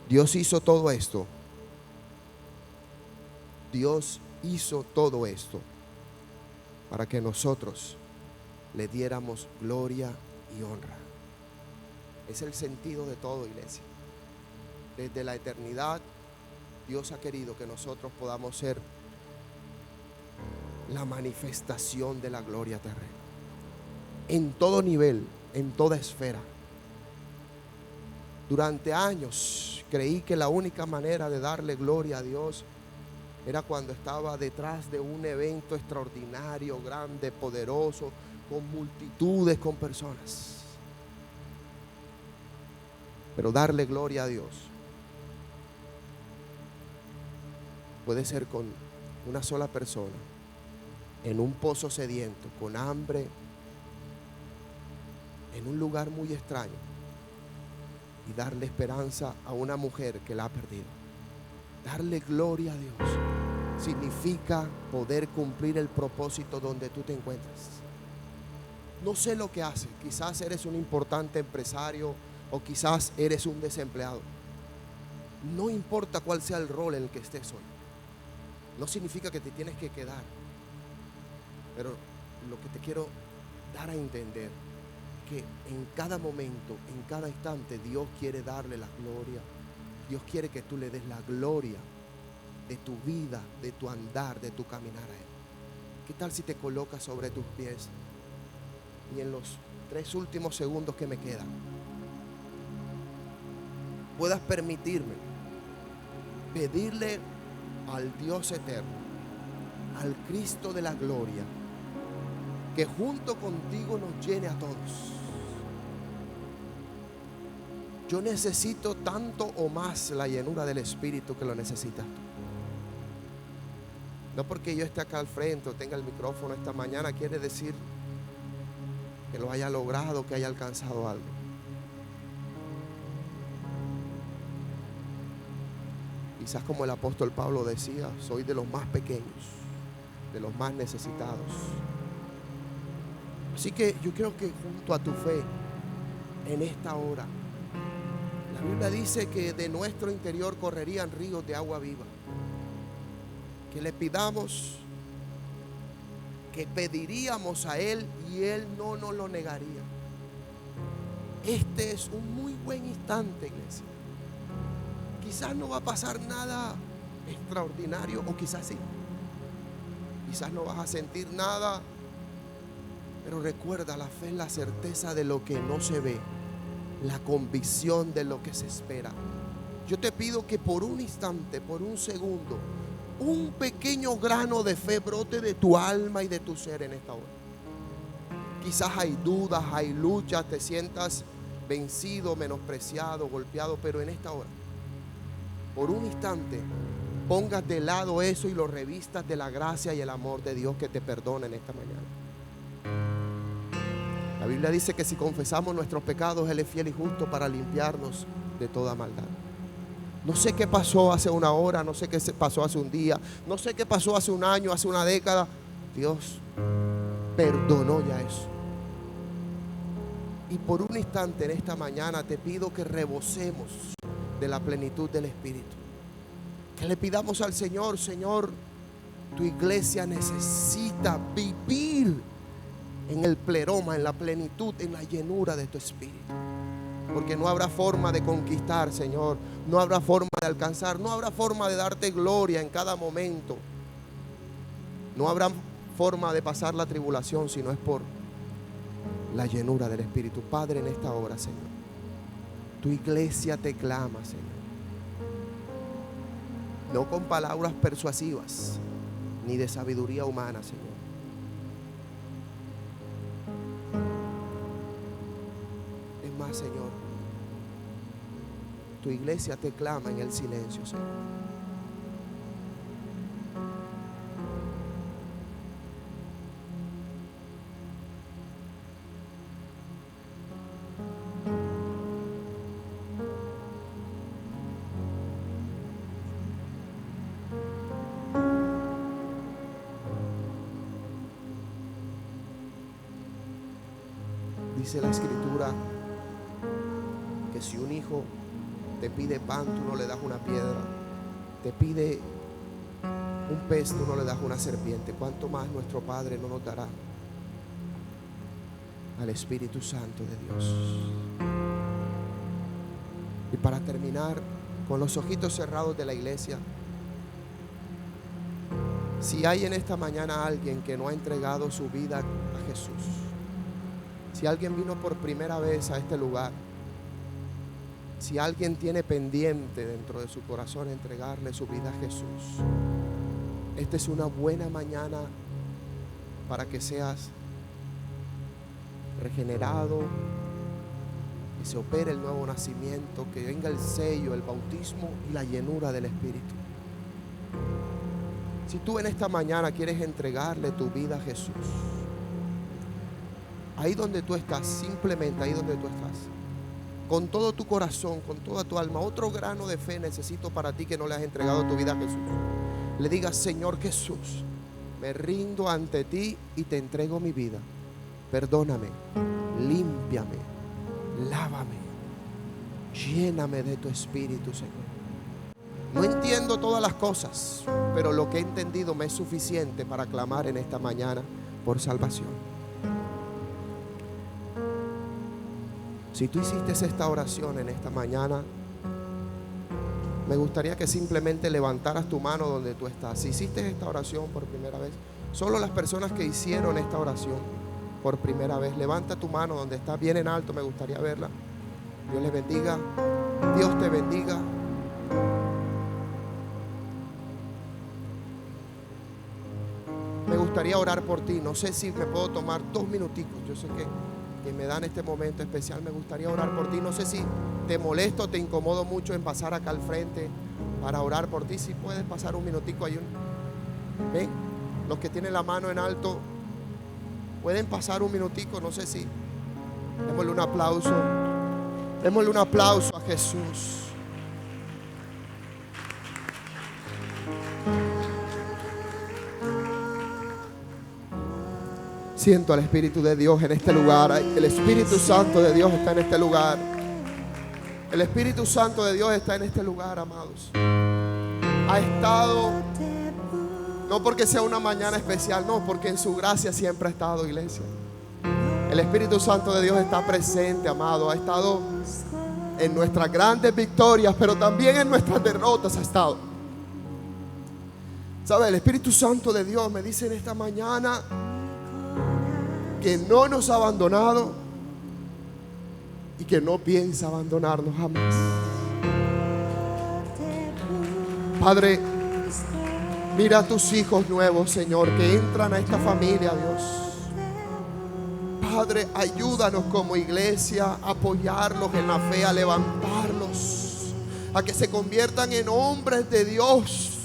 Dios hizo todo esto. Dios hizo todo esto para que nosotros le diéramos gloria y honra. Es el sentido de todo, iglesia. Desde la eternidad, Dios ha querido que nosotros podamos ser la manifestación de la gloria terrena. En todo nivel, en toda esfera. Durante años creí que la única manera de darle gloria a Dios era cuando estaba detrás de un evento extraordinario, grande, poderoso, con multitudes, con personas. Pero darle gloria a Dios puede ser con una sola persona, en un pozo sediento, con hambre, en un lugar muy extraño, y darle esperanza a una mujer que la ha perdido. Darle gloria a Dios significa poder cumplir el propósito donde tú te encuentras. No sé lo que haces, quizás eres un importante empresario o quizás eres un desempleado. No importa cuál sea el rol en el que estés hoy. No significa que te tienes que quedar. Pero lo que te quiero dar a entender, que en cada momento, en cada instante, Dios quiere darle la gloria. Dios quiere que tú le des la gloria de tu vida, de tu andar, de tu caminar a Él. ¿Qué tal si te colocas sobre tus pies y en los 3 últimos segundos que me quedan puedas permitirme pedirle al Dios eterno, al Cristo de la gloria, que junto contigo nos llene a todos? Yo necesito tanto o más la llenura del Espíritu que lo necesitas tú. No porque yo esté acá al frente o tenga el micrófono esta mañana quiere decir que lo haya logrado, que haya alcanzado algo. Quizás como el apóstol Pablo decía, soy de los más pequeños, de los más necesitados. Así que yo creo que junto a tu fe, en esta hora, la Biblia dice que de nuestro interior correrían ríos de agua viva. Que le pidamos, que pediríamos a Él y Él no nos lo negaría. Este es un muy buen instante, iglesia. Quizás no va a pasar nada extraordinario, o quizás sí. Quizás no vas a sentir nada, pero recuerda, la fe es la certeza de lo que no se ve, la convicción de lo que se espera. Yo te pido que por un instante, por un segundo, un pequeño grano de fe brote de tu alma y de tu ser en esta hora. Quizás hay dudas, hay luchas, te sientas vencido, menospreciado, golpeado, pero en esta hora, por un instante, pongas de lado eso y lo revistas de la gracia y el amor de Dios que te perdona en esta mañana. La Biblia dice que si confesamos nuestros pecados, Él es fiel y justo para limpiarnos de toda maldad. No sé qué pasó hace una hora, no sé qué pasó hace un día, no sé qué pasó hace un año, hace una década. Dios perdonó ya eso. Y por un instante en esta mañana te pido que rebosemos de la plenitud del Espíritu. Que le pidamos al Señor: Señor, tu iglesia necesita vivir en el pleroma, en la plenitud, en la llenura de tu Espíritu. Porque no habrá forma de conquistar, Señor. No habrá forma de alcanzar. No habrá forma de darte gloria en cada momento. No habrá forma de pasar la tribulación si no es por la llenura del Espíritu. Padre, en esta hora, Señor, tu iglesia te clama, Señor. No con palabras persuasivas ni de sabiduría humana, Señor. Es más, Señor, tu iglesia te clama en el silencio, Señor. Dice la Escritura que si un hijo te pide pan, tú no le das una piedra. Te pide un pez, tú no le das una serpiente. ¿Cuánto más nuestro Padre no nos dará al Espíritu Santo de Dios? Y para terminar, con los ojitos cerrados de la iglesia, si hay en esta mañana alguien que no ha entregado su vida a Jesús, si alguien vino por primera vez a este lugar, si alguien tiene pendiente dentro de su corazón entregarle su vida a Jesús, esta es una buena mañana para que seas regenerado, que se opere el nuevo nacimiento, que venga el sello, el bautismo y la llenura del Espíritu. Si tú en esta mañana quieres entregarle tu vida a Jesús, ahí donde tú estás, simplemente ahí donde tú estás, con todo tu corazón, con toda tu alma, otro grano de fe necesito para ti que no le has entregado tu vida a Jesús. Le digas: Señor Jesús, me rindo ante ti y te entrego mi vida. Perdóname, límpiame, lávame, lléname de tu Espíritu, Señor. No entiendo todas las cosas, pero lo que he entendido me es suficiente para clamar en esta mañana por salvación. Si tú hiciste esta oración en esta mañana, me gustaría que simplemente levantaras tu mano donde tú estás. Si hiciste esta oración por primera vez, solo las personas que hicieron esta oración por primera vez, levanta tu mano donde estás, bien en alto, me gustaría verla. Dios les bendiga, Dios te bendiga. Me gustaría orar por ti. No sé si me puedo tomar 2 minuticos. Yo sé que me dan este momento especial. Me gustaría orar por ti. No sé si te molesto, te incomodo mucho en pasar acá al frente para orar por ti. Si puedes pasar un minutico ahí. Ven, los que tienen la mano en alto pueden pasar un minutico. No sé si. Démosle un aplauso. Démosle un aplauso a Jesús. Siento al Espíritu de Dios en este lugar. El Espíritu Santo de Dios está en este lugar. El Espíritu Santo de Dios está en este lugar, amados. Ha estado, no porque sea una mañana especial, no, porque en su gracia siempre ha estado, iglesia. El Espíritu Santo de Dios está presente, amado. Ha estado en nuestras grandes victorias, pero también en nuestras derrotas ha estado. ¿Sabe? El Espíritu Santo de Dios me dice en esta mañana que no nos ha abandonado y que no piensa abandonarnos jamás. Padre, mira a tus hijos nuevos, Señor, que entran a esta familia, Dios. Padre, ayúdanos como iglesia a apoyarlos en la fe, a levantarlos, a que se conviertan en hombres de Dios,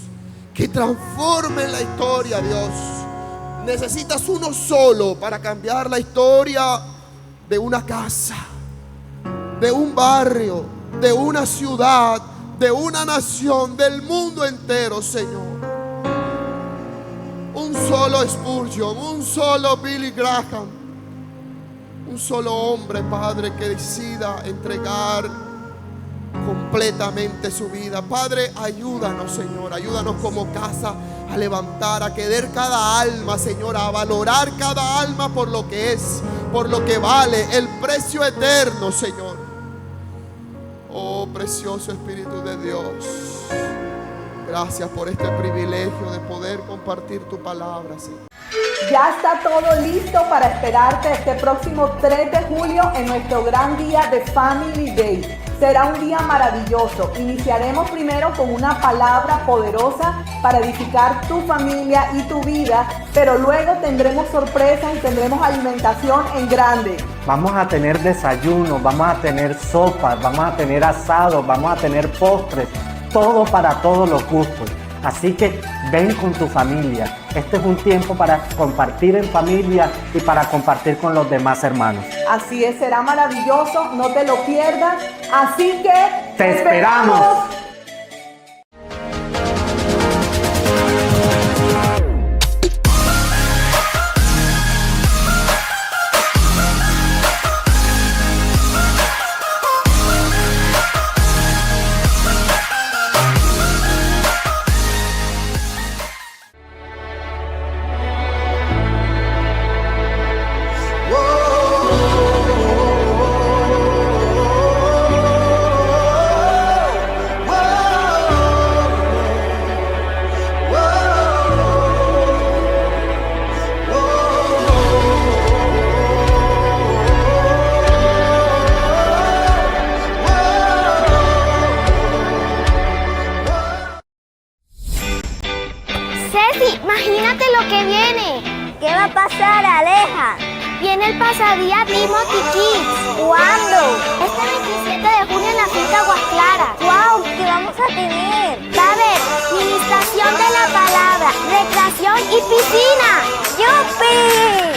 que transformen la historia, Dios. Necesitas uno solo para cambiar la historia de una casa, de un barrio, de una ciudad, de una nación, del mundo entero, Señor. Un solo Spurgeon, un solo Billy Graham, un solo hombre, Padre, que decida entregar completamente su vida. Padre, ayúdanos, Señor, ayúdanos como casa a levantar, a querer cada alma, Señor, a valorar cada alma por lo que es, por lo que vale, el precio eterno, Señor. Oh, precioso Espíritu de Dios, gracias por este privilegio de poder compartir tu palabra, Señor. Ya está todo listo para esperarte este próximo 3 de julio en nuestro gran día de Family Day. Será un día maravilloso. Iniciaremos primero con una palabra poderosa para edificar tu familia y tu vida, pero luego tendremos sorpresas y tendremos alimentación en grande. Vamos a tener desayuno, vamos a tener sopas, vamos a tener asados, vamos a tener postres, todo para todos los gustos. Así que ven con tu familia. Este es un tiempo para compartir en familia y para compartir con los demás hermanos. Así es, será maravilloso, no te lo pierdas. Así que ¡te esperamos! Imagínate lo que viene. ¿Qué va a pasar, Aleja? Viene el pasadía Timothy Kids. ¿Cuándo? Este 27 de junio en la finca Aguas Claras. ¡Wow! ¿Qué vamos a tener? Va a haber ministración de la palabra, recreación y piscina. ¡Yupi!